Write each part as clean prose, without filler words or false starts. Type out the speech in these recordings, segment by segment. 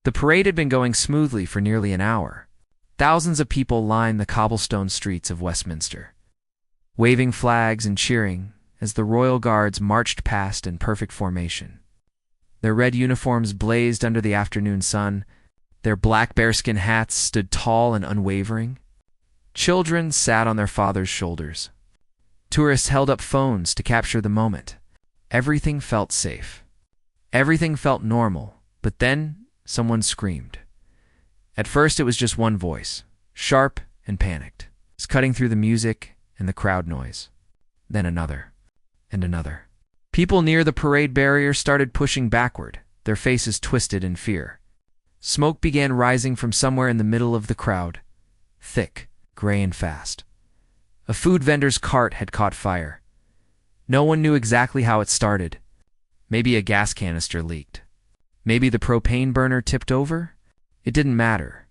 The parade had been going smoothly for nearly an hour. Thousands of people lined the cobblestone streets of Westminster, waving flags and cheering as the royal guards marched past in perfect formation. Their red uniforms blazed under the afternoon sun. Their black bearskin hats stood tall and unwavering. Children sat on their fathers' shoulders. Tourists held up phones to capture the moment. Everything felt safe. Everything felt normal, but then someone screamed. At first it was just one voice, sharp and panicked. It's cutting through the music and the crowd noise. Then another, and another. People near the parade barrier started pushing backward, their faces twisted in fear. Smoke began rising from somewhere in the middle of the crowd, thick, gray and fast. A food vendor's cart had caught fire. No one knew exactly how it started. Maybe a gas canister leaked. Maybe the propane burner tipped over? It didn't matter.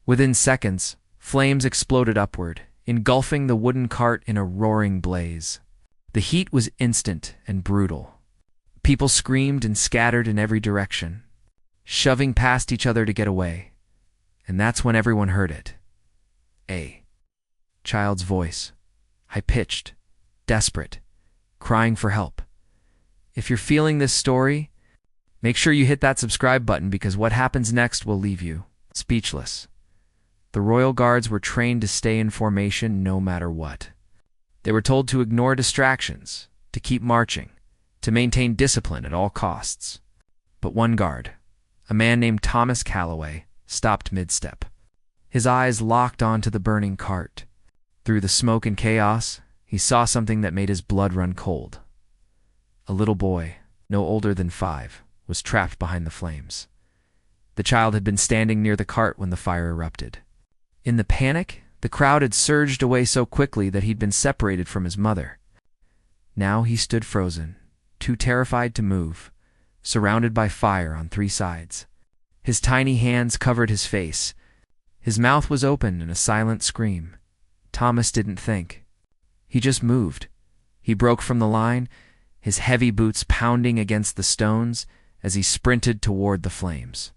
Within seconds, flames exploded upward, engulfing the wooden cart in a roaring blaze. The heat was instant and brutal. People screamed and scattered in every direction, shoving past each other to get away. And that's when everyone heard it. A child's voice, high-pitched, desperate, crying for help. If you're feeling this story, make sure you hit that subscribe button because what happens next will leave you speechless. The royal guards were trained to stay in formation no matter what. They were told to ignore distractions, to keep marching, to maintain discipline at all costs. But one guard, a man named Thomas Calloway, stopped mid-step. His eyes locked onto the burning cart. Through the smoke and chaos, he saw something that made his blood run cold. A little boy, no older than 5, was trapped behind the flames. The child had been standing near the cart when the fire erupted. In the panic, the crowd had surged away so quickly that he'd been separated from his mother. Now he stood frozen, too terrified to move, surrounded by fire on 3 sides. His tiny hands covered his face. His mouth was open in a silent scream. Thomas didn't think. He just moved. He broke from the line, his heavy boots pounding against the stones as he sprinted toward the flames.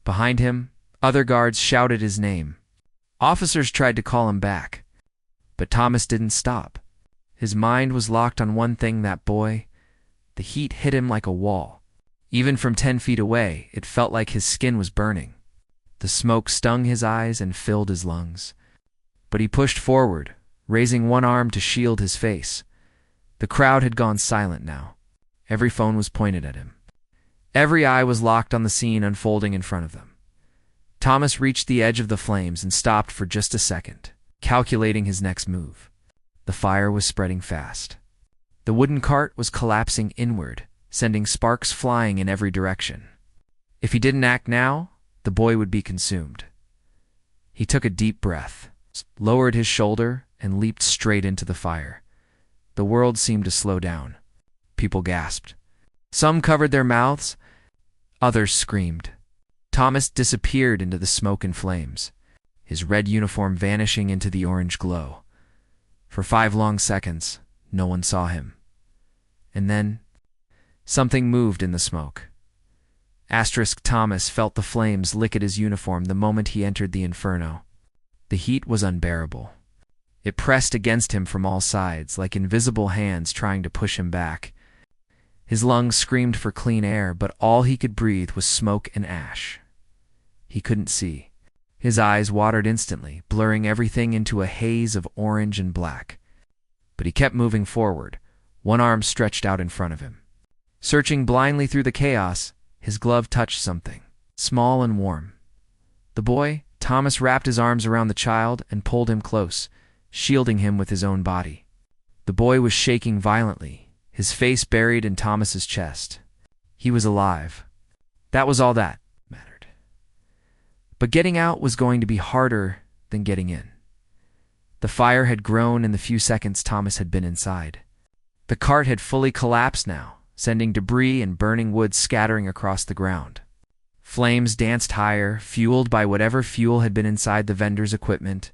Behind him, other guards shouted his name. Officers tried to call him back, but Thomas didn't stop. His mind was locked on one thing, that boy. The heat hit him like a wall. Even from 10 feet away, it felt like his skin was burning. The smoke stung his eyes and filled his lungs. But he pushed forward, raising one arm to shield his face. The crowd had gone silent now. Every phone was pointed at him. Every eye was locked on the scene unfolding in front of them. Thomas reached the edge of the flames and stopped for just a second, calculating his next move. The fire was spreading fast. The wooden cart was collapsing inward, sending sparks flying in every direction. If he didn't act now, the boy would be consumed. He took a deep breath, lowered his shoulder, and leaped straight into the fire. The world seemed to slow down. People gasped. Some covered their mouths. Others screamed. Thomas disappeared into the smoke and flames, his red uniform vanishing into the orange glow. For 5 long seconds, no one saw him. And then, something moved in the smoke. Thomas felt the flames lick at his uniform the moment he entered the inferno. The heat was unbearable. It pressed against him from all sides, like invisible hands trying to push him back. His lungs screamed for clean air, but all he could breathe was smoke and ash. He couldn't see. His eyes watered instantly, blurring everything into a haze of orange and black. But he kept moving forward, one arm stretched out in front of him. Searching blindly through the chaos, his glove touched something, small and warm. The boy, Thomas, wrapped his arms around the child and pulled him close, shielding him with his own body. The boy was shaking violently, his face buried in Thomas's chest. He was alive. That was all that mattered. But getting out was going to be harder than getting in. The fire had grown in the few seconds Thomas had been inside. The cart had fully collapsed now, sending debris and burning wood scattering across the ground. Flames danced higher, fueled by whatever fuel had been inside the vendor's equipment.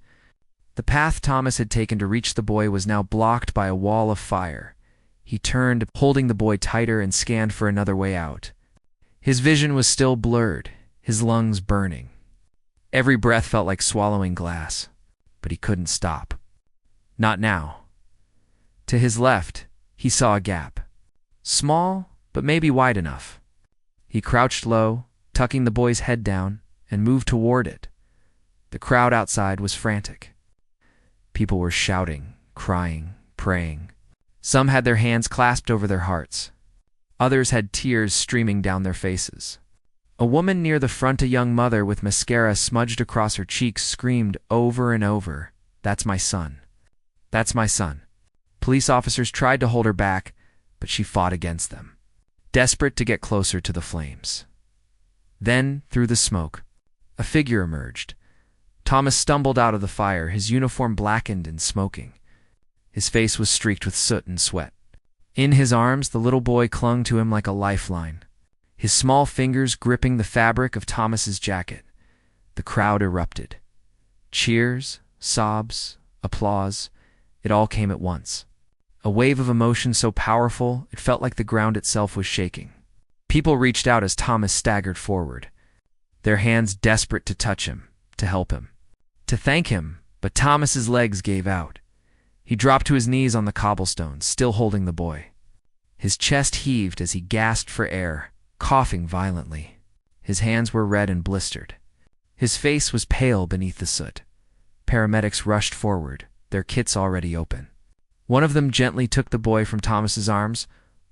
The path Thomas had taken to reach the boy was now blocked by a wall of fire. He turned, holding the boy tighter, and scanned for another way out. His vision was still blurred. his lungs burning. Every breath felt like swallowing glass, but he couldn't stop. Not now. To his left, he saw a gap. Small, but maybe wide enough. He crouched low, tucking the boy's head down, and moved toward it. The crowd outside was frantic. People were shouting, crying, praying. Some had their hands clasped over their hearts. Others had tears streaming down their faces. A woman near the front, a young mother with mascara smudged across her cheeks, screamed over and over, "That's my son. That's my son." Police officers tried to hold her back, but she fought against them, desperate to get closer to the flames. Then, through the smoke, a figure emerged. Thomas stumbled out of the fire, his uniform blackened and smoking. His face was streaked with soot and sweat. In his arms, the little boy clung to him like a lifeline, his small fingers gripping the fabric of Thomas's jacket. The crowd erupted. Cheers, sobs, applause, it all came at once. A wave of emotion so powerful, it felt like the ground itself was shaking. People reached out as Thomas staggered forward, their hands desperate to touch him, to help him, to thank him, but Thomas's legs gave out. He dropped to his knees on the cobblestones, still holding the boy. His chest heaved as he gasped for air, coughing violently. His hands were red and blistered. His face was pale beneath the soot. Paramedics rushed forward, their kits already open. One of them gently took the boy from Thomas's arms,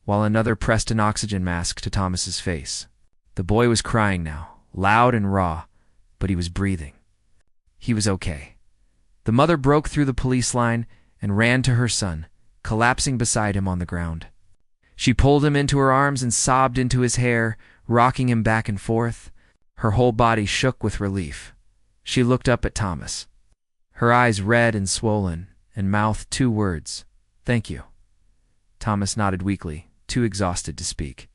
while another pressed an oxygen mask to Thomas's face. The boy was crying now, loud and raw, but he was breathing. He was okay. The mother broke through the police line and ran to her son, collapsing beside him on the ground. She pulled him into her arms and sobbed into his hair, rocking him back and forth. Her whole body shook with relief. She looked up at Thomas, her eyes red and swollen, and mouthed two words, "Thank you." Thomas nodded weakly, too exhausted to speak.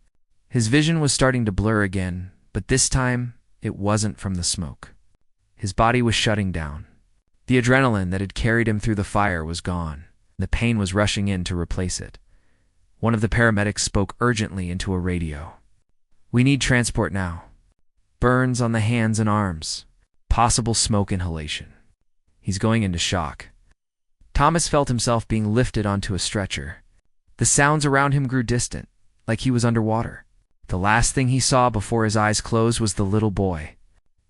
His vision was starting to blur again, but this time it wasn't from the smoke. His body was shutting down. The adrenaline that had carried him through the fire was gone. The pain was rushing in to replace it. One of the paramedics spoke urgently into a radio. "We need transport now. Burns on the hands and arms. Possible smoke inhalation. He's going into shock." Thomas felt himself being lifted onto a stretcher. The sounds around him grew distant, like he was underwater. The last thing he saw before his eyes closed was the little boy,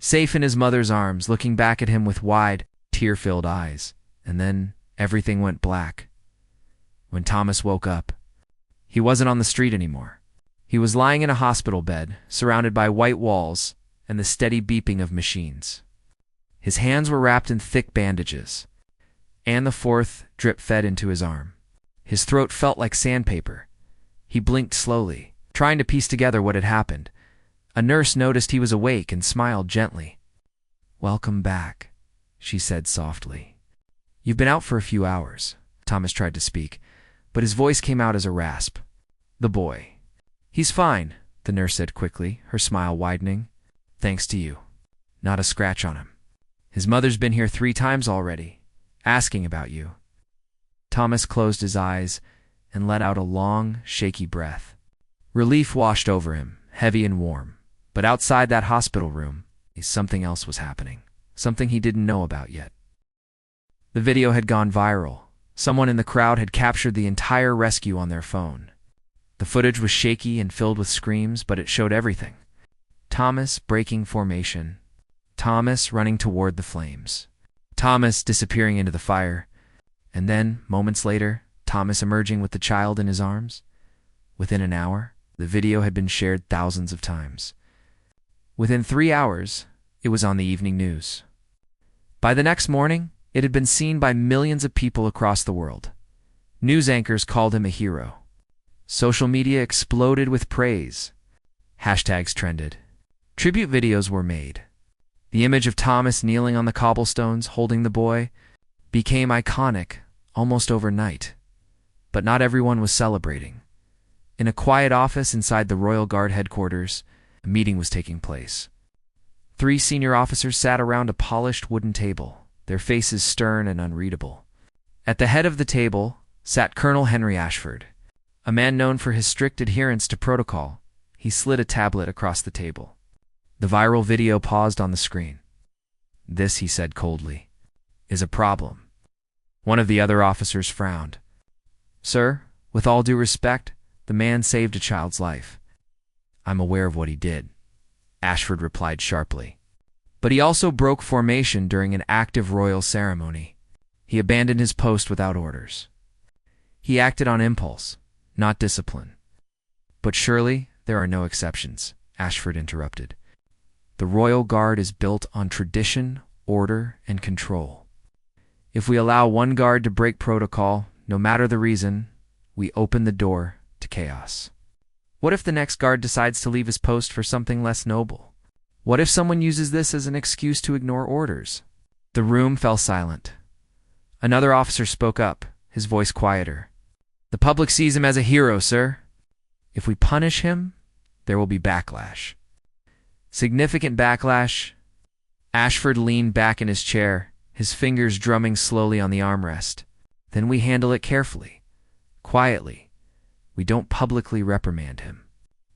safe in his mother's arms, looking back at him with wide, tear-filled eyes. And then everything went black. When Thomas woke up, he wasn't on the street anymore. He was lying in a hospital bed, surrounded by white walls and the steady beeping of machines. His hands were wrapped in thick bandages, and the fourth drip fed into his arm. His throat felt like sandpaper. He blinked slowly, trying to piece together what had happened. A nurse noticed he was awake and smiled gently. "Welcome back," she said softly. "You've been out for a few hours." Thomas tried to speak, but his voice came out as a rasp. "The boy. He's fine," the nurse said quickly, her smile widening. "Thanks to you. Not a scratch on him. His mother's been here 3 times already, asking about you." Thomas closed his eyes and let out a long, shaky breath. Relief washed over him, heavy and warm. But outside that hospital room, something else was happening. Something he didn't know about yet. The video had gone viral. Someone in the crowd had captured the entire rescue on their phone. The footage was shaky and filled with screams, but it showed everything. Thomas breaking formation. Thomas running toward the flames. Thomas disappearing into the fire. And then, moments later, Thomas emerging with the child in his arms. Within an hour, the video had been shared thousands of times. Within 3 hours, it was on the evening news. By the next morning, it had been seen by millions of people across the world. News anchors called him a hero. Social media exploded with praise. Hashtags trended. Tribute videos were made. The image of Thomas kneeling on the cobblestones holding the boy became iconic almost overnight. But not everyone was celebrating. In a quiet office inside the Royal Guard headquarters, a meeting was taking place. 3 senior officers sat around a polished wooden table, their faces stern and unreadable. At the head of the table sat Colonel Henry Ashford, a man known for his strict adherence to protocol. He slid a tablet across the table. The viral video paused on the screen. "This," he said coldly, "is a problem." One of the other officers frowned. "Sir, with all due respect, the man saved a child's life." "I'm aware of what he did," Ashford replied sharply. "But he also broke formation during an active royal ceremony. He abandoned his post without orders. He acted on impulse, not discipline." "But surely there are no exceptions," Ashford interrupted. "The Royal Guard is built on tradition, order, and control. If we allow one guard to break protocol, no matter the reason, we open the door to chaos. What if the next guard decides to leave his post for something less noble? What if someone uses this as an excuse to ignore orders?" The room fell silent. Another officer spoke up, his voice quieter. "The public sees him as a hero, sir. If we punish him, there will be backlash." "Significant backlash?" Ashford leaned back in his chair, his fingers drumming slowly on the armrest. "Then we handle it carefully, quietly. We don't publicly reprimand him.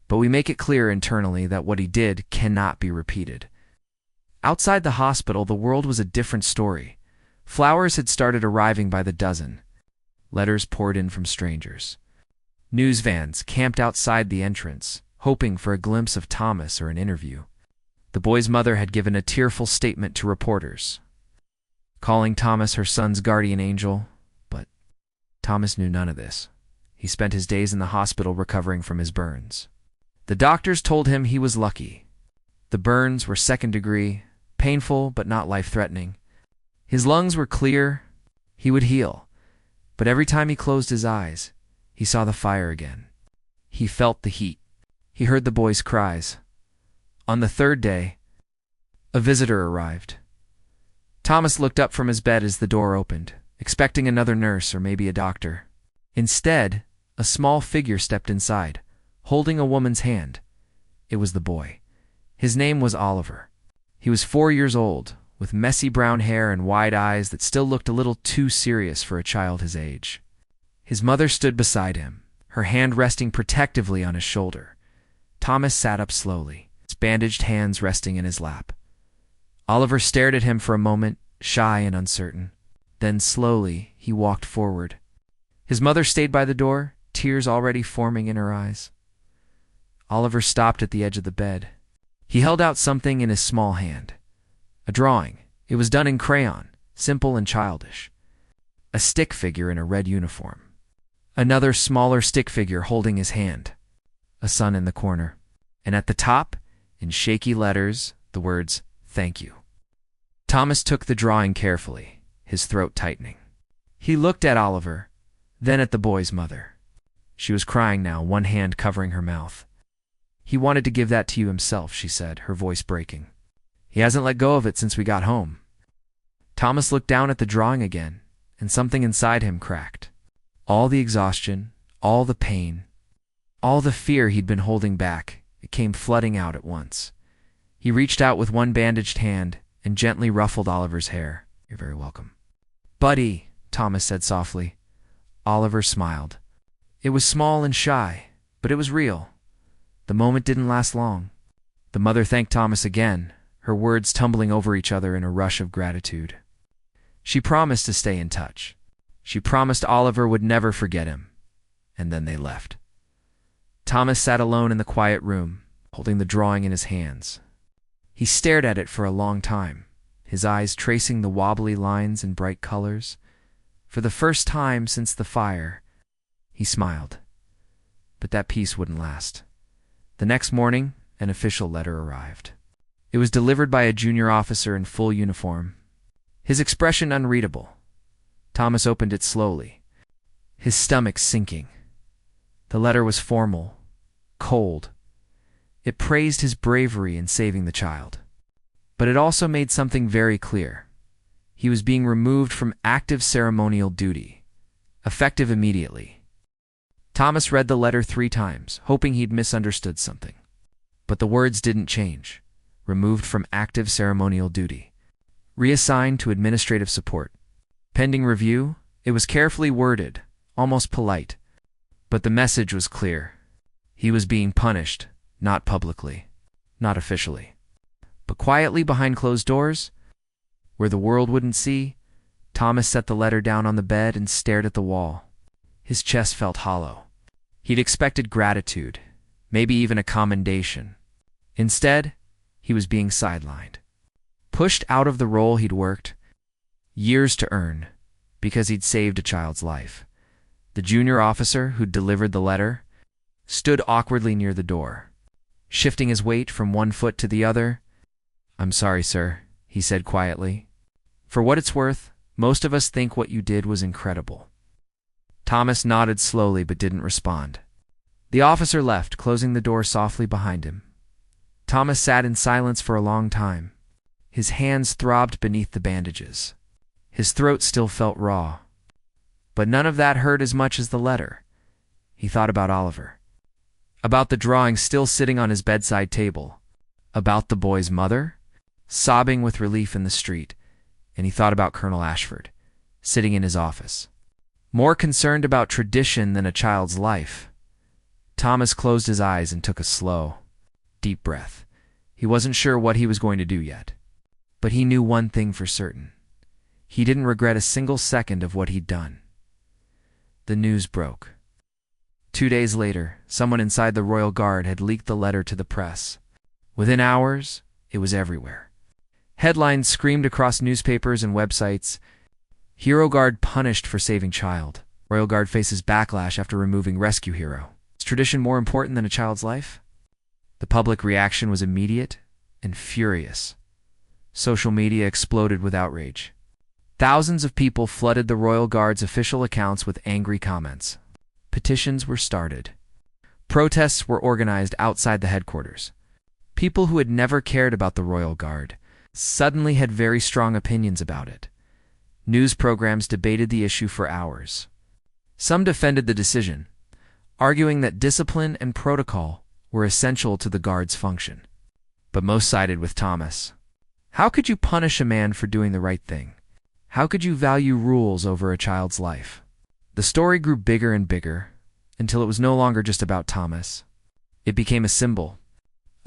But we make it clear internally that what he did cannot be repeated." Outside the hospital, the world was a different story. Flowers had started arriving by the dozen. Letters poured in from strangers. News vans camped outside the entrance, hoping for a glimpse of Thomas or an interview. The boy's mother had given a tearful statement to reporters, calling Thomas her son's guardian angel, but Thomas knew none of this. He spent his days in the hospital recovering from his burns. The doctors told him he was lucky. The burns were second degree, painful but not life-threatening. His lungs were clear. He would heal. But every time he closed his eyes, he saw the fire again. He felt the heat. He heard the boy's cries. On the third day, a visitor arrived. Thomas looked up from his bed as the door opened, expecting another nurse or maybe a doctor. Instead, a small figure stepped inside, holding a woman's hand. It was the boy. His name was Oliver. He was 4 years old, with messy brown hair and wide eyes that still looked a little too serious for a child his age. His mother stood beside him, her hand resting protectively on his shoulder. Thomas sat up slowly, his bandaged hands resting in his lap. Oliver stared at him for a moment, shy and uncertain. Then slowly he walked forward. His mother stayed by the door, tears already forming in her eyes. Oliver stopped at the edge of the bed. He held out something in his small hand. A drawing. It was done in crayon, simple and childish. A stick figure in a red uniform. Another smaller stick figure holding his hand. A sun in the corner. And at the top, in shaky letters, the words, "Thank you." Thomas took the drawing carefully, his throat tightening. He looked at Oliver, then at the boy's mother. She was crying now, one hand covering her mouth. "He wanted to give that to you himself," she said, her voice breaking. "He hasn't let go of it since we got home." Thomas looked down at the drawing again, and something inside him cracked. All the exhaustion, all the pain, all the fear he'd been holding back, it came flooding out at once. He reached out with one bandaged hand and gently ruffled Oliver's hair. "You're very welcome." "Buddy," Thomas said softly. Oliver smiled. It was small and shy, but it was real. The moment didn't last long. The mother thanked Thomas again, her words tumbling over each other in a rush of gratitude. She promised to stay in touch. She promised Oliver would never forget him. And then they left. Thomas sat alone in the quiet room, holding the drawing in his hands. He stared at it for a long time, his eyes tracing the wobbly lines in bright colors. For the first time since the fire, he smiled. But that peace wouldn't last. The next morning, an official letter arrived. It was delivered by a junior officer in full uniform, his expression unreadable. Thomas opened it slowly, his stomach sinking. The letter was formal, cold. It praised his bravery in saving the child. But it also made something very clear. He was being removed from active ceremonial duty, effective immediately. Thomas read the letter 3 times, hoping he'd misunderstood something. But the words didn't change. Removed from active ceremonial duty. Reassigned to administrative support. Pending review, it was carefully worded, almost polite. But the message was clear. He was being punished, not publicly, not officially. But quietly behind closed doors, where the world wouldn't see, Thomas set the letter down on the bed and stared at the wall. His chest felt hollow. He'd expected gratitude, maybe even a commendation. Instead, he was being sidelined. Pushed out of the role he'd worked years to earn because he'd saved a child's life. The junior officer who'd delivered the letter stood awkwardly near the door, shifting his weight from one foot to the other. "I'm sorry, sir," he said quietly. "For what it's worth, most of us think what you did was incredible." Thomas nodded slowly but didn't respond. The officer left, closing the door softly behind him. Thomas sat in silence for a long time. His hands throbbed beneath the bandages. His throat still felt raw. But none of that hurt as much as the letter. He thought about Oliver, about the drawing still sitting on his bedside table, about the boy's mother, sobbing with relief in the street, and he thought about Colonel Ashford, sitting in his office, more concerned about tradition than a child's life. Thomas closed his eyes and took a slow, deep breath. He wasn't sure what he was going to do yet, but he knew one thing for certain. He didn't regret a single second of what he'd done. The news broke. 2 days later, someone inside the Royal Guard had leaked the letter to the press. Within hours, it was everywhere. Headlines screamed across newspapers and websites. Hero Guard punished for saving child. Royal Guard faces backlash after removing rescue hero. Is tradition more important than a child's life? The public reaction was immediate and furious. Social media exploded with outrage. Thousands of people flooded the Royal Guard's official accounts with angry comments. Petitions were started. Protests were organized outside the headquarters. People who had never cared about the Royal Guard suddenly had very strong opinions about it. News programs debated the issue for hours. Some defended the decision, arguing that discipline and protocol were essential to the Guard's function. But most sided with Thomas. How could you punish a man for doing the right thing? How could you value rules over a child's life? The story grew bigger and bigger until it was no longer just about Thomas. It became a symbol,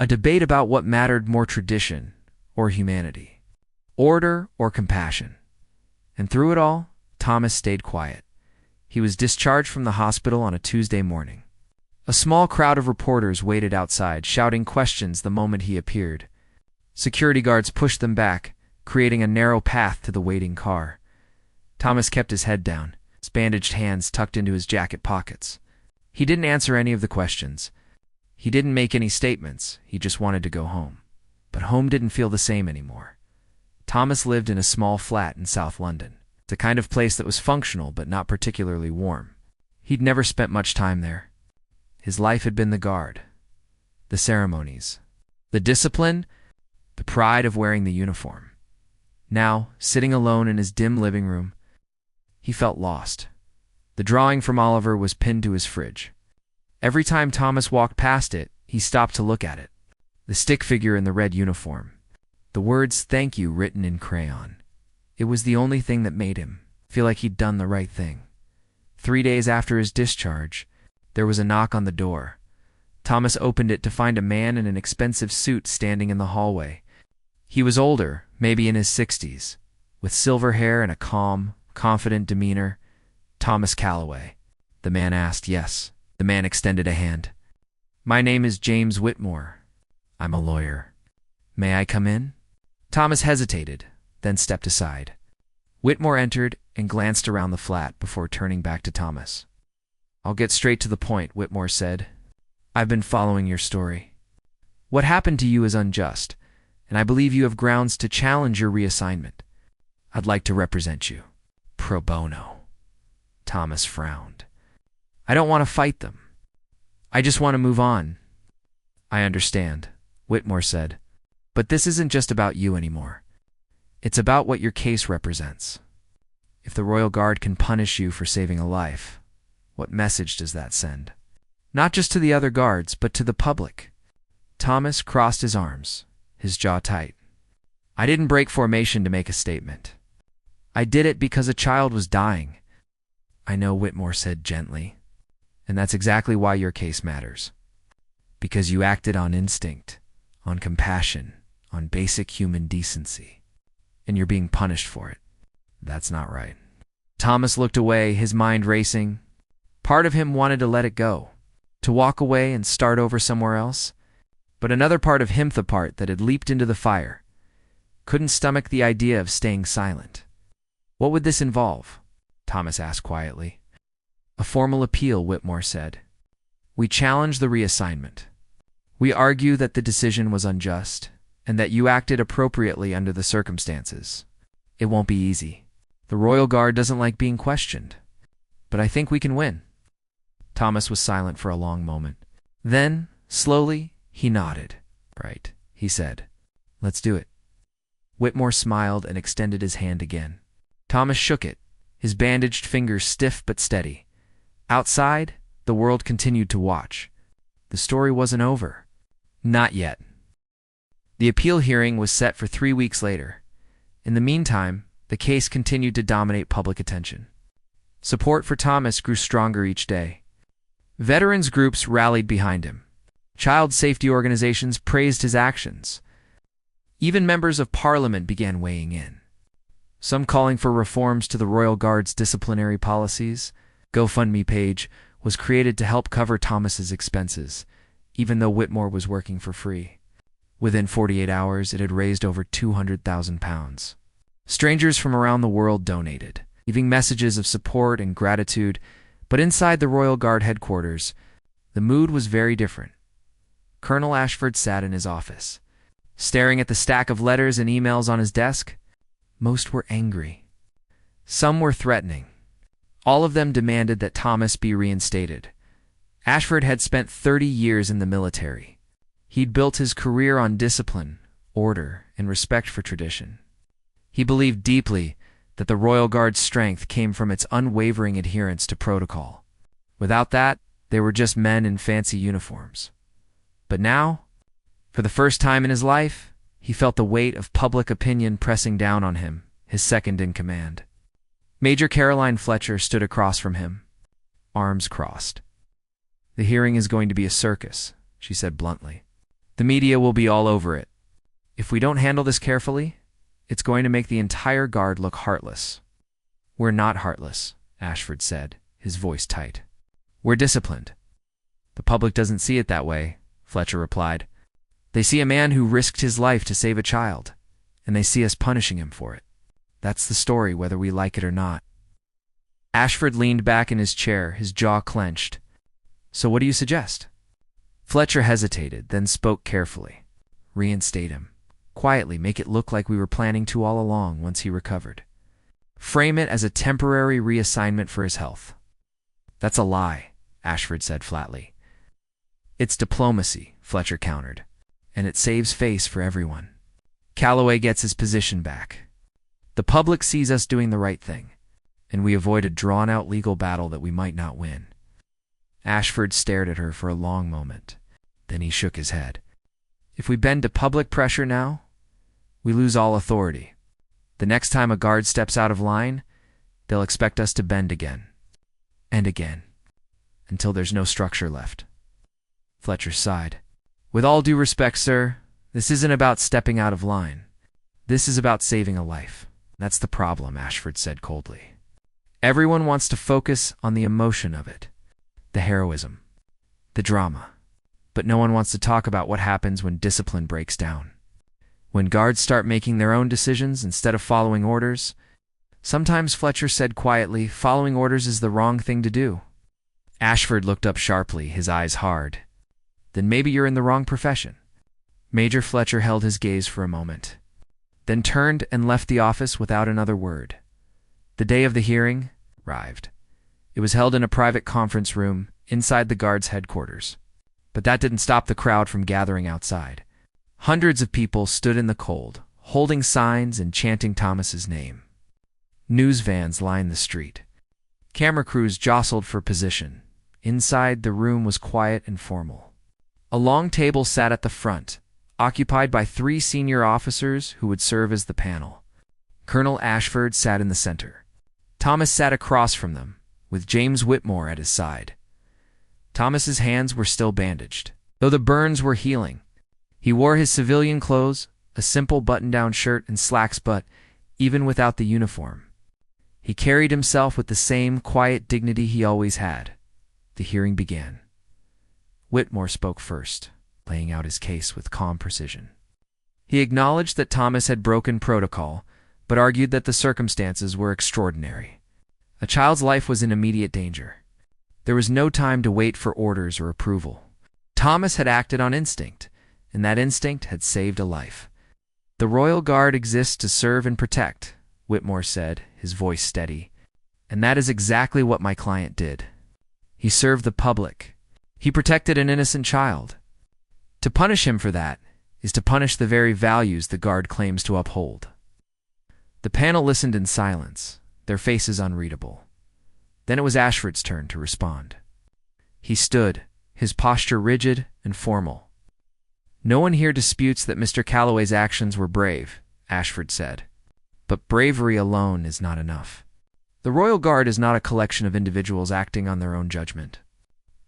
a debate about what mattered more, tradition or humanity, order or compassion. And through it all, Thomas stayed quiet. He was discharged from the hospital on a Tuesday morning. A small crowd of reporters waited outside, shouting questions the moment he appeared. Security guards pushed them back, creating a narrow path to the waiting car. Thomas kept his head down, his bandaged hands tucked into his jacket pockets. He didn't answer any of the questions. He didn't make any statements. He just wanted to go home. But home didn't feel the same anymore. Thomas lived in a small flat in South London, the kind of place that was functional but not particularly warm. He'd never spent much time there. His life had been the Guard, the ceremonies, the discipline, the pride of wearing the uniform. Now, sitting alone in his dim living room, he felt lost. The drawing from Oliver was pinned to his fridge. Every time Thomas walked past it, he stopped to look at it. The stick figure in the red uniform. The words "thank you" written in crayon. It was the only thing that made him feel like he'd done the right thing. 3 days after his discharge, there was a knock on the door. Thomas opened it to find a man in an expensive suit standing in the hallway. He was older, maybe in his 60s, with silver hair and a calm, confident demeanor. "Thomas Calloway?" the man asked. "Yes." The man extended a hand. "My name is James Whitmore. I'm a lawyer. May I come in?" Thomas hesitated, then stepped aside. Whitmore entered and glanced around the flat before turning back to Thomas. "I'll get straight to the point," Whitmore said. "I've been following your story. What happened to you is unjust, and I believe you have grounds to challenge your reassignment. I'd like to represent you. Pro bono." Thomas frowned. "I don't want to fight them. I just want to move on." "I understand," Whitmore said. "But this isn't just about you anymore. It's about what your case represents. If the Royal Guard can punish you for saving a life, what message does that send? Not just to the other guards, but to the public." Thomas crossed his arms, his jaw tight. "I didn't break formation to make a statement. I did it because a child was dying." "I know," Whitmore said gently. "And that's exactly why your case matters. Because you acted on instinct, on compassion, on basic human decency. And you're being punished for it. That's not right. Thomas looked away, his mind racing. Part of him wanted to let it go, to walk away and start over somewhere else. But another part of him, the part that had leaped into the fire, couldn't stomach the idea of staying silent. What would this involve? Thomas asked quietly. A formal appeal, Whitmore said. We challenge the reassignment. We argue that the decision was unjust, and that you acted appropriately under the circumstances. It won't be easy. The Royal Guard doesn't like being questioned. But I think we can win. Thomas was silent for a long moment. Then, slowly, he nodded. Right, he said. Let's do it. Whitmore smiled and extended his hand again. Thomas shook it, his bandaged fingers stiff but steady. Outside, the world continued to watch. The story wasn't over. Not yet. The appeal hearing was set for 3 weeks later. In the meantime, the case continued to dominate public attention. Support for Thomas grew stronger each day. Veterans groups rallied behind him. Child safety organizations praised his actions. Even members of Parliament began weighing in. Some calling for reforms to the Royal Guard's disciplinary policies. GoFundMe page was created to help cover Thomas's expenses, even though Whitmore was working for free. Within 48 hours, it had raised over £200,000. Strangers from around the world donated, leaving messages of support and gratitude, but inside the Royal Guard headquarters, the mood was very different. Colonel Ashford sat in his office, staring at the stack of letters and emails on his desk. Most were angry. Some were threatening. All of them demanded that Thomas be reinstated. Ashford had spent 30 years in the military. He'd built his career on discipline, order, and respect for tradition. He believed deeply that the Royal Guard's strength came from its unwavering adherence to protocol. Without that, they were just men in fancy uniforms. But now, for the first time in his life, he felt the weight of public opinion pressing down on him, his second in command. Major Caroline Fletcher stood across from him, arms crossed. The hearing is going to be a circus, she said bluntly. The media will be all over it. If we don't handle this carefully, it's going to make the entire Guard look heartless. We're not heartless, Ashford said, his voice tight. We're disciplined. The public doesn't see it that way, Fletcher replied. They see a man who risked his life to save a child, and they see us punishing him for it. That's the story, whether we like it or not. Ashford leaned back in his chair, his jaw clenched. So what do you suggest? Fletcher hesitated, then spoke carefully. Reinstate him. Quietly, make it look like we were planning to all along once he recovered. Frame it as a temporary reassignment for his health. That's a lie, Ashford said flatly. It's diplomacy, Fletcher countered, and it saves face for everyone. Calloway gets his position back. The public sees us doing the right thing, and we avoid a drawn-out legal battle that we might not win. Ashford stared at her for a long moment. Then he shook his head. If we bend to public pressure now, we lose all authority. The next time a guard steps out of line, they'll expect us to bend again. And again. Until there's no structure left. Fletcher sighed. With all due respect, sir, this isn't about stepping out of line. This is about saving a life. That's the problem, Ashford said coldly. Everyone wants to focus on the emotion of it. The heroism. The drama. But no one wants to talk about what happens when discipline breaks down. When guards start making their own decisions instead of following orders. Sometimes, Fletcher said quietly, following orders is the wrong thing to do. Ashford looked up sharply, his eyes hard. Then maybe you're in the wrong profession. Major Fletcher held his gaze for a moment, then turned and left the office without another word. The day of the hearing arrived. It was held in a private conference room inside the Guard's headquarters. But that didn't stop the crowd from gathering outside. Hundreds of people stood in the cold, holding signs and chanting Thomas's name. News vans lined the street. Camera crews jostled for position. Inside, the room was quiet and formal. A long table sat at the front, occupied by 3 senior officers who would serve as the panel. Colonel Ashford sat in the center. Thomas sat across from them, with James Whitmore at his side. Thomas's hands were still bandaged, though the burns were healing. He wore his civilian clothes, a simple button-down shirt and slacks, but even without the uniform, he carried himself with the same quiet dignity he always had. The hearing began. Whitmore spoke first, laying out his case with calm precision. He acknowledged that Thomas had broken protocol, but argued that the circumstances were extraordinary. A child's life was in immediate danger. There was no time to wait for orders or approval. Thomas had acted on instinct, and that instinct had saved a life. "The Royal Guard exists to serve and protect," Whitmore said, his voice steady. "And that is exactly what my client did. He served the public. He protected an innocent child. To punish him for that is to punish the very values the Guard claims to uphold." The panel listened in silence, their faces unreadable. Then it was Ashford's turn to respond. He stood, his posture rigid and formal. "No one here disputes that Mr. Calloway's actions were brave," Ashford said. "But bravery alone is not enough. The Royal Guard is not a collection of individuals acting on their own judgment.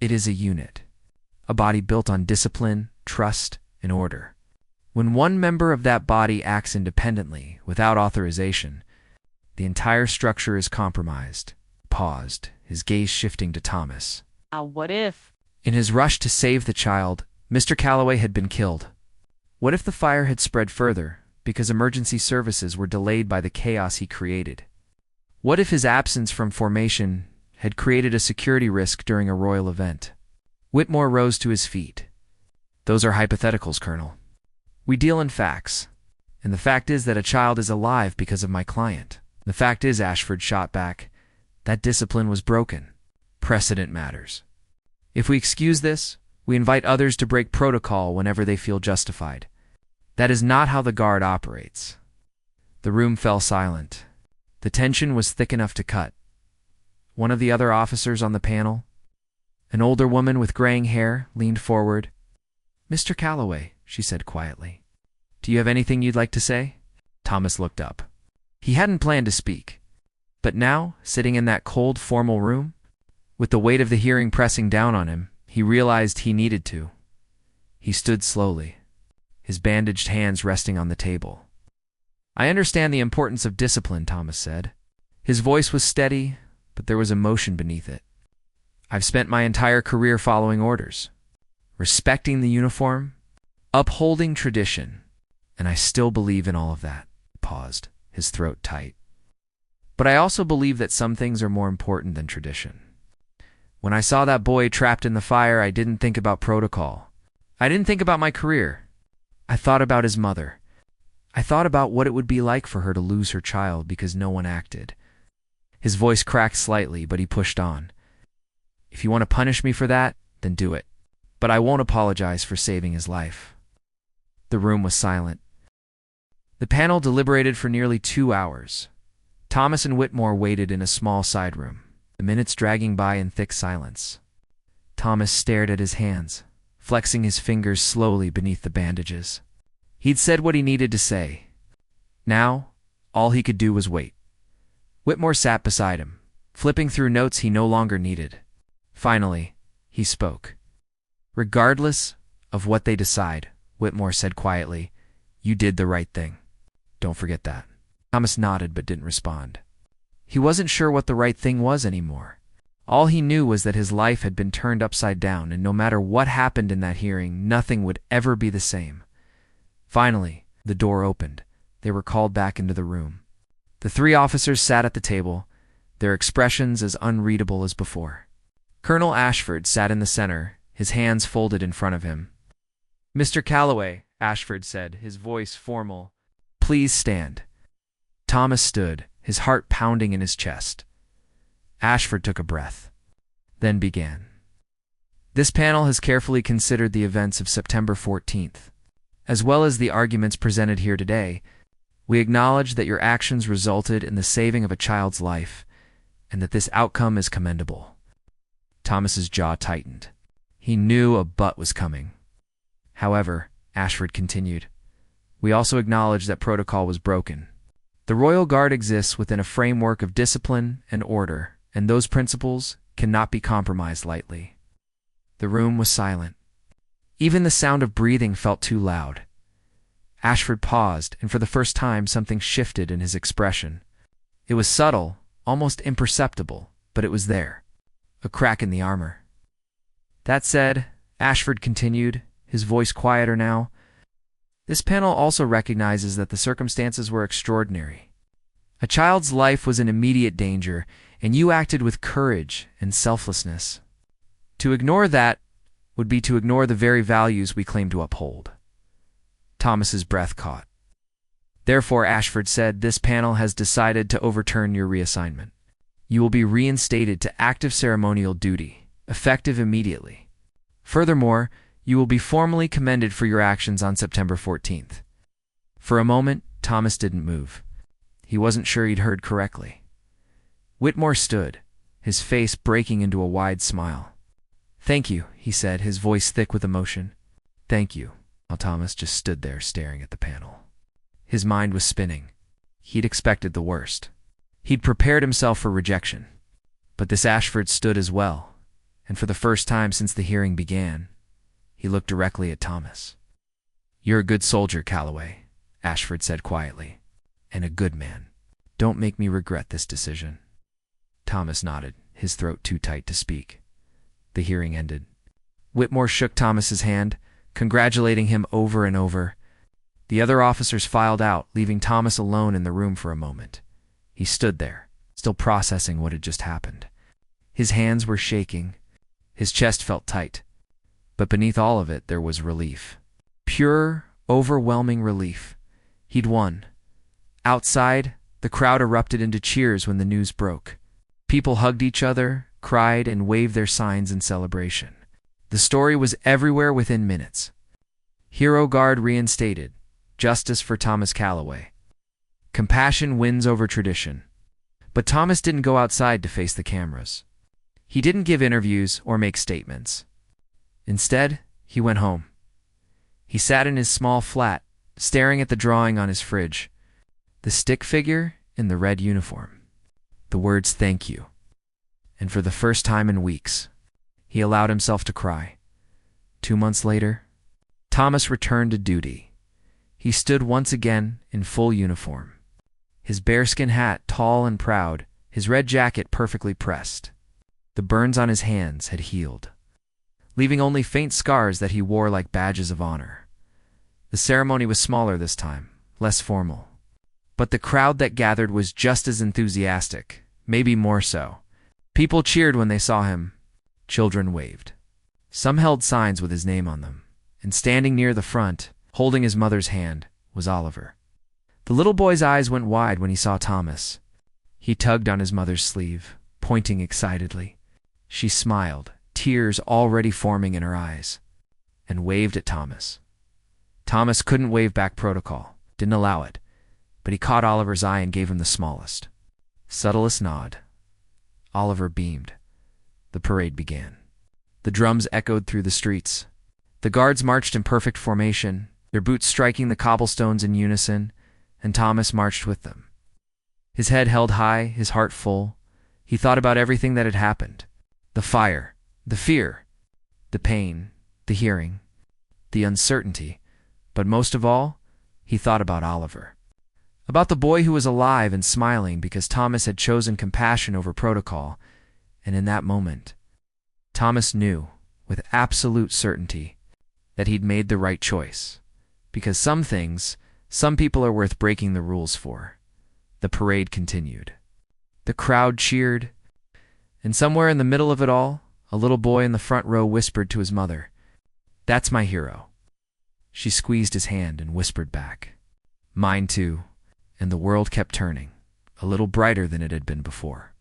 It is a unit, a body built on discipline, trust, and order. When one member of that body acts independently, without authorization, the entire structure is compromised." Paused, his gaze shifting to Thomas. What if? In his rush to save the child, Mr. Calloway had been killed. What if the fire had spread further, because emergency services were delayed by the chaos he created? What if his absence from formation had created a security risk during a royal event? Whitmore rose to his feet. "Those are hypotheticals, Colonel. We deal in facts. And the fact is that a child is alive because of my client. The fact is," Ashford shot back, "that discipline was broken. Precedent matters. If we excuse this, we invite others to break protocol whenever they feel justified. That is not how the Guard operates." The room fell silent. The tension was thick enough to cut. One of the other officers on the panel, an older woman with graying hair, leaned forward. "Mr. Calloway," she said quietly, "do you have anything you'd like to say?" Thomas looked up. He hadn't planned to speak. But now, sitting in that cold, formal room, with the weight of the hearing pressing down on him, he realized he needed to. He stood slowly, his bandaged hands resting on the table. "I understand the importance of discipline," Thomas said. His voice was steady, but there was emotion beneath it. "I've spent my entire career following orders, respecting the uniform, upholding tradition, and I still believe in all of that." He paused, his throat tight. "But I also believe that some things are more important than tradition. When I saw that boy trapped in the fire, I didn't think about protocol. I didn't think about my career. I thought about his mother. I thought about what it would be like for her to lose her child because no one acted." His voice cracked slightly, but he pushed on. "If you want to punish me for that, then do it. But I won't apologize for saving his life." The room was silent. The panel deliberated for nearly 2 hours. Thomas and Whitmore waited in a small side room, the minutes dragging by in thick silence. Thomas stared at his hands, flexing his fingers slowly beneath the bandages. He'd said what he needed to say. Now, all he could do was wait. Whitmore sat beside him, flipping through notes he no longer needed. Finally, he spoke. "Regardless of what they decide," Whitmore said quietly, "you did the right thing. Don't forget that." Thomas nodded but didn't respond. He wasn't sure what the right thing was anymore. All he knew was that his life had been turned upside down, and no matter what happened in that hearing, nothing would ever be the same. Finally, the door opened. They were called back into the room. The 3 officers sat at the table, their expressions as unreadable as before. Colonel Ashford sat in the center, his hands folded in front of him. "Mr. Calloway," Ashford said, his voice formal, "please stand." Thomas stood, his heart pounding in his chest. Ashford took a breath, then began. "This panel has carefully considered the events of September 14th. As well as the arguments presented here today, we acknowledge that your actions resulted in the saving of a child's life, and that this outcome is commendable." Thomas's jaw tightened. He knew a but was coming. "However," Ashford continued, "we also acknowledge that protocol was broken. The Royal Guard exists within a framework of discipline and order, and those principles cannot be compromised lightly." The room was silent. Even the sound of breathing felt too loud. Ashford paused, and for the first time something shifted in his expression. It was subtle, almost imperceptible, but it was there. A crack in the armor. That said, Ashford continued, his voice quieter now, this panel also recognizes that the circumstances were extraordinary. A child's life was in immediate danger, and you acted with courage and selflessness. To ignore that would be to ignore the very values we claim to uphold. Thomas's breath caught. Therefore, Ashford said, this panel has decided to overturn your reassignment. You will be reinstated to active ceremonial duty, effective immediately. Furthermore, you will be formally commended for your actions on September 14th. For a moment, Thomas didn't move. He wasn't sure he'd heard correctly. Whitmore stood, his face breaking into a wide smile. Thank you, he said, his voice thick with emotion. Thank you. While Thomas just stood there staring at the panel. His mind was spinning. He'd expected the worst. He'd prepared himself for rejection. But this Ashford stood as well, and for the first time since the hearing began, he looked directly at Thomas. You're a good soldier, Calloway, Ashford said quietly, and a good man. Don't make me regret this decision. Thomas nodded, his throat too tight to speak. The hearing ended. Whitmore shook Thomas's hand, congratulating him over and over. The other officers filed out, leaving Thomas alone in the room for a moment. He stood there, still processing what had just happened. His hands were shaking. His chest felt tight. But beneath all of it, there was relief. Pure, overwhelming relief. He'd won. Outside, the crowd erupted into cheers when the news broke. People hugged each other, cried, and waved their signs in celebration. The story was everywhere within minutes. Hero Guard reinstated. Justice for Thomas Calloway. Compassion wins over tradition. But Thomas didn't go outside to face the cameras. He didn't give interviews or make statements. Instead, he went home. He sat in his small flat, staring at the drawing on his fridge. The stick figure in the red uniform. The words "thank you." And for the first time in weeks, he allowed himself to cry. 2 months later, Thomas returned to duty. He stood once again in full uniform. His bearskin hat tall and proud, his red jacket perfectly pressed. The burns on his hands had healed, leaving only faint scars that he wore like badges of honor. The ceremony was smaller this time, less formal. But the crowd that gathered was just as enthusiastic, maybe more so. People cheered when they saw him. Children waved. Some held signs with his name on them, and standing near the front, holding his mother's hand, was Oliver. The little boy's eyes went wide when he saw Thomas. He tugged on his mother's sleeve, pointing excitedly. She smiled, tears already forming in her eyes, and waved at Thomas. Thomas couldn't wave back protocol, didn't allow it, but he caught Oliver's eye and gave him the smallest, subtlest nod. Oliver beamed. The parade began. The drums echoed through the streets. The guards marched in perfect formation, their boots striking the cobblestones in unison, and Thomas marched with them. His head held high, his heart full. He thought about everything that had happened. The fire, the fear, the pain, the hearing, the uncertainty, but most of all, he thought about Oliver. About the boy who was alive and smiling because Thomas had chosen compassion over protocol, and in that moment, Thomas knew, with absolute certainty, that he'd made the right choice. Because some things, some people are worth breaking the rules for. The parade continued. The crowd cheered, and somewhere in the middle of it all, a little boy in the front row whispered to his mother, "That's my hero." She squeezed his hand and whispered back, "Mine too," and the world kept turning, a little brighter than it had been before.